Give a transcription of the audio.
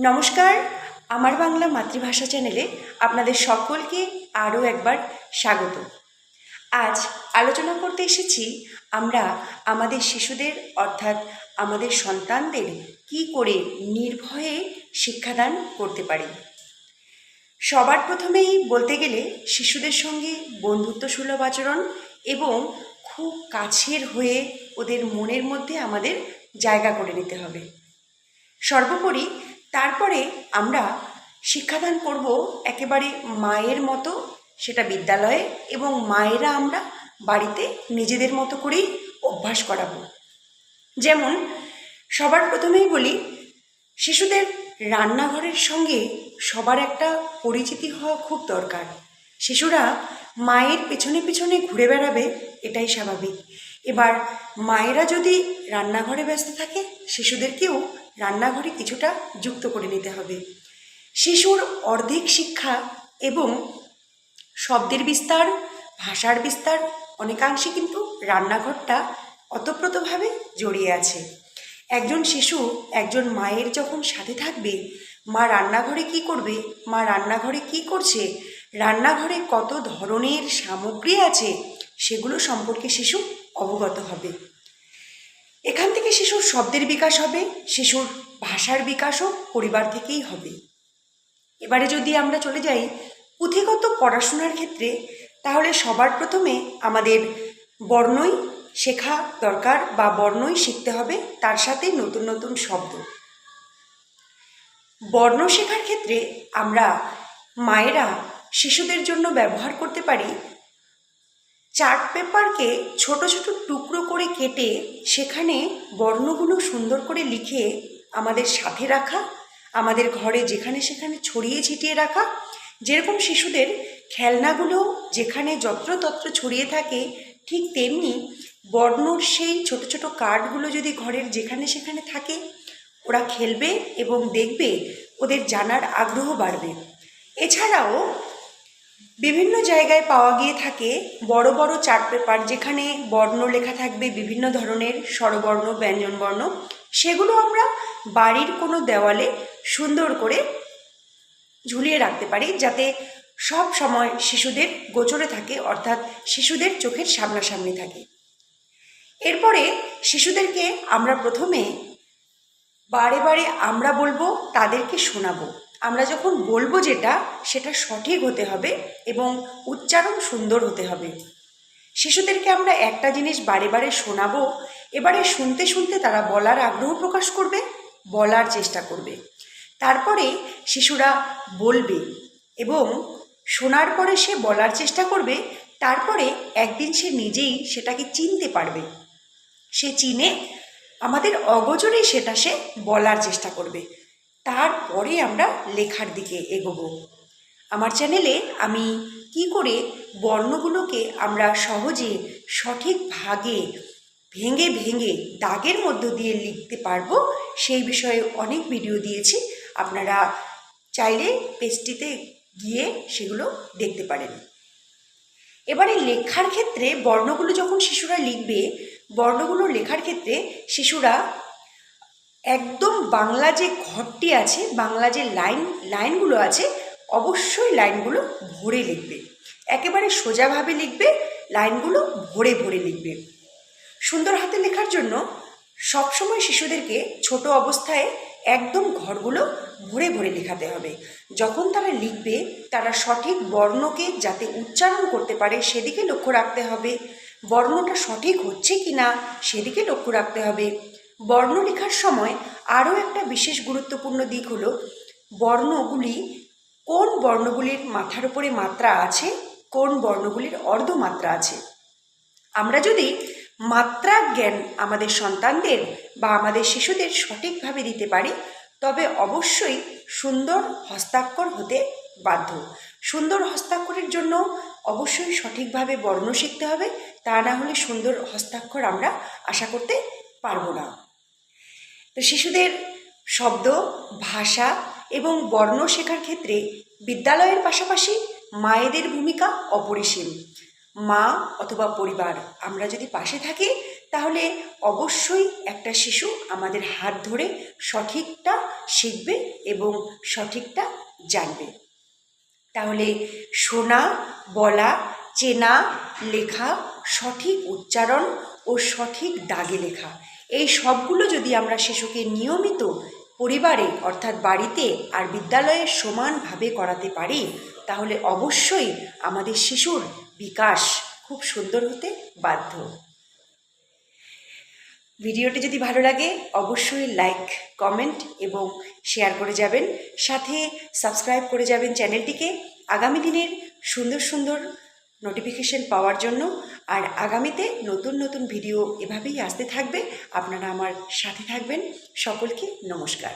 নমস্কার, আমার বাংলা মাতৃভাষা চ্যানেলে আপনাদের সকলকে আরও একবার স্বাগত। আজ আলোচনা করতে এসেছি আমরা আমাদের শিশুদের অর্থাৎ আমাদের সন্তানদের কি করে নির্ভয়ে শিক্ষাদান করতে পারি। সবার প্রথমেই বলতে গেলে শিশুদের সঙ্গে বন্ধুত্বসুলভ আচরণ এবং খুব কাছের হয়ে ওদের মনের মধ্যে আমাদের জায়গা করে নিতে হবে। সর্বোপরি তারপরে আমরা শিক্ষাদান করব একেবারে মায়ের মতো, সেটা বিদ্যালয়ে, এবং মায়েরা আমরা বাড়িতে নিজেদের মতো করেই অভ্যাস করাবো। যেমন সবার প্রথমেই বলি, শিশুদের রান্নাঘরের সঙ্গে সবার একটা পরিচিতি হওয়া খুব দরকার। শিশুরা মায়ের পেছনে পেছনে ঘুরে বেড়াবে, এটাই স্বাভাবিক। এবার মায়েরা যদি রান্নাঘরে ব্যস্ত থাকে, শিশুদেরকেও রান্নাঘরে কিছুটা যুক্ত করে নিতে হবে। শিশুর অর্ধেক শিক্ষা এবং শব্দের বিস্তার, ভাষার বিস্তার অনেকাংশে কিন্তু রান্নাঘরটা ওতপ্রোতভাবে জড়িয়ে আছে। একজন শিশু একজন মায়ের যখন সাথে থাকবে, মা রান্নাঘরে কি করবে, মা রান্নাঘরে কি করছে, রান্নাঘরে কত ধরনের সামগ্রী আছে, সেগুলো সম্পর্কে শিশু অবগত হবে। এখান থেকে শিশুর শব্দের বিকাশ হবে, শিশুর ভাষার বিকাশও পরিবার থেকেই হবে। এবারে যদি আমরা চলে যাই পুঁথিগত পড়াশোনার ক্ষেত্রে, তাহলে সবার প্রথমে আমাদের বর্ণই শেখা দরকার বা বর্ণই শিখতে হবে, তার সাথে নতুন নতুন শব্দ। বর্ণ শেখার ক্ষেত্রে আমরা মায়েরা শিশুদের জন্য ব্যবহার করতে পারি চার্ট পেপারকে ছোট ছোট টুকরো করে কেটে সেখানে বর্ণগুলো সুন্দর করে লিখে আমাদের সাথে রাখা, আমাদের ঘরে যেখানে সেখানে ছড়িয়ে ছিটিয়ে রাখা। যেরকম শিশুদের খেলনাগুলো যেখানে যত্রতত্র ছড়িয়ে থাকে, ঠিক তেমনি বর্ণর সেই ছোট ছোট কার্ডগুলো যদি ঘরের যেখানে সেখানে থাকে, ওরা খেলবে এবং দেখবে, ওদের জানার আগ্রহ বাড়বে। এছাড়াও বিভিন্ন জায়গায় পাওয়া গিয়ে থাকে বড় বড় চার্ট পেপার, যেখানে বর্ণ লেখা থাকবে বিভিন্ন ধরনের স্বরবর্ণ, ব্যঞ্জনবর্ণ। সেগুলো আমরা বাড়ির কোনো দেওয়ালে সুন্দর করে ঝুলিয়ে রাখতে পারি, যাতে সব সময় শিশুদের গোচরে থাকে, অর্থাৎ শিশুদের চোখের সামনাসামনি থাকে। এরপরে শিশুদেরকে আমরা প্রথমে বারে বারে আমরা বলবো, তাদেরকে শোনাবো। আমরা যখন বলবো সেটা সঠিক হতে হবে এবং উচ্চারণ সুন্দর হতে হবে। শিশুদেরকে আমরা একটা জিনিস বারে বারে শোনাবো, এবারে শুনতে শুনতে তারা বলার আগ্রহ প্রকাশ করবে, বলার চেষ্টা করবে। তারপরে শিশুরা বলবে এবং শোনার পরে সে বলার চেষ্টা করবে। তারপরে একদিন সে নিজেই সেটাকে চিনতে পারবে, সে চিনে আমাদের অগোচরেই সেটা সে বলার চেষ্টা করবে। তারপরে আমরা লেখার দিকে এগোবো। আমার চ্যানেলে আমি কি করে বর্ণগুলোকে আমরা সহজে সঠিক ভাগে ভেঙে ভেঙে দাগের মধ্য দিয়ে লিখতে পারবো, সেই বিষয়ে অনেক ভিডিও দিয়েছি। আপনারা চাইলে পেজটিতে গিয়ে সেগুলো দেখতে পারেন। এবারে লেখার ক্ষেত্রে বর্ণগুলো যখন শিশুরা লিখবে, বর্ণগুলো লেখার ক্ষেত্রে শিশুরা একদম বাংলা যে ঘরটি আছে, বাংলা যে লাইনগুলো আছে, অবশ্যই লাইনগুলো ভরে লিখবে। একেবারে সোজাভাবে লিখবে, লাইনগুলো ভরে ভরে লিখবে। সুন্দর হাতে লেখার জন্য সবসময় শিশুদেরকে ছোট অবস্থায় একদম ঘরগুলো ভরে ভরে লেখাতে হবে। যখন তারা লিখবে, তারা সঠিক বর্ণকে যাতে উচ্চারণ করতে পারে সেদিকে লক্ষ্য রাখতে হবে, বর্ণটা সঠিক হচ্ছে কি না সেদিকে লক্ষ্য রাখতে হবে। বর্ণ লেখার সময় আরও একটা বিশেষ গুরুত্বপূর্ণ দিক হলো, বর্ণগুলি কোন বর্ণগুলির মাথার উপরে মাত্রা আছে, কোন বর্ণগুলির অর্ধমাত্রা আছে। আমরা যদি মাত্রা জ্ঞান আমাদের সন্তানদের বা আমাদের শিশুদের সঠিকভাবে দিতে পারি, তবে অবশ্যই সুন্দর হস্তাক্ষর হতে বাধ্য। সুন্দর হস্তাক্ষরের জন্য অবশ্যই সঠিকভাবে বর্ণ শিখতে হবে, তা না হলে সুন্দর হস্তাক্ষর আমরা আশা করতে পারবো না। তো শিশুদের শব্দ, ভাষা এবং বর্ণ শেখার ক্ষেত্রে বিদ্যালয়ের পাশাপাশি মায়েদের ভূমিকা অপরিসীম। মা অথবা পরিবার আমরা যদি পাশে থাকি, তাহলে অবশ্যই একটা শিশু আমাদের হাত ধরে সঠিকটা শিখবে এবং সঠিকটা জানবে। তাহলে শোনা, বলা, চেনা, লেখা, সঠিক উচ্চারণ ও সঠিক দাগে লেখা, এই সবগুলো যদি আমরা শিশুকে নিয়মিত পরিবারে অর্থাৎ বাড়িতে আর বিদ্যালয়ে সমানভাবে করাতে পারি, তাহলে অবশ্যই আমাদের শিশুর বিকাশ খুব সুন্দর হতে বাধ্য। ভিডিওটি যদি ভালো লাগে অবশ্যই লাইক, কমেন্ট এবং শেয়ার করে যাবেন, সাথে সাবস্ক্রাইব করে যাবেন চ্যানেলটিকে আগামী দিনের সুন্দর সুন্দর নোটিফিকেশন পাওয়ার জন্য। আর আগামীতে নতুন নতুন ভিডিও এভাবেই আসতে থাকবে, আপনারা আমার সাথে থাকবেন। সকলকে নমস্কার।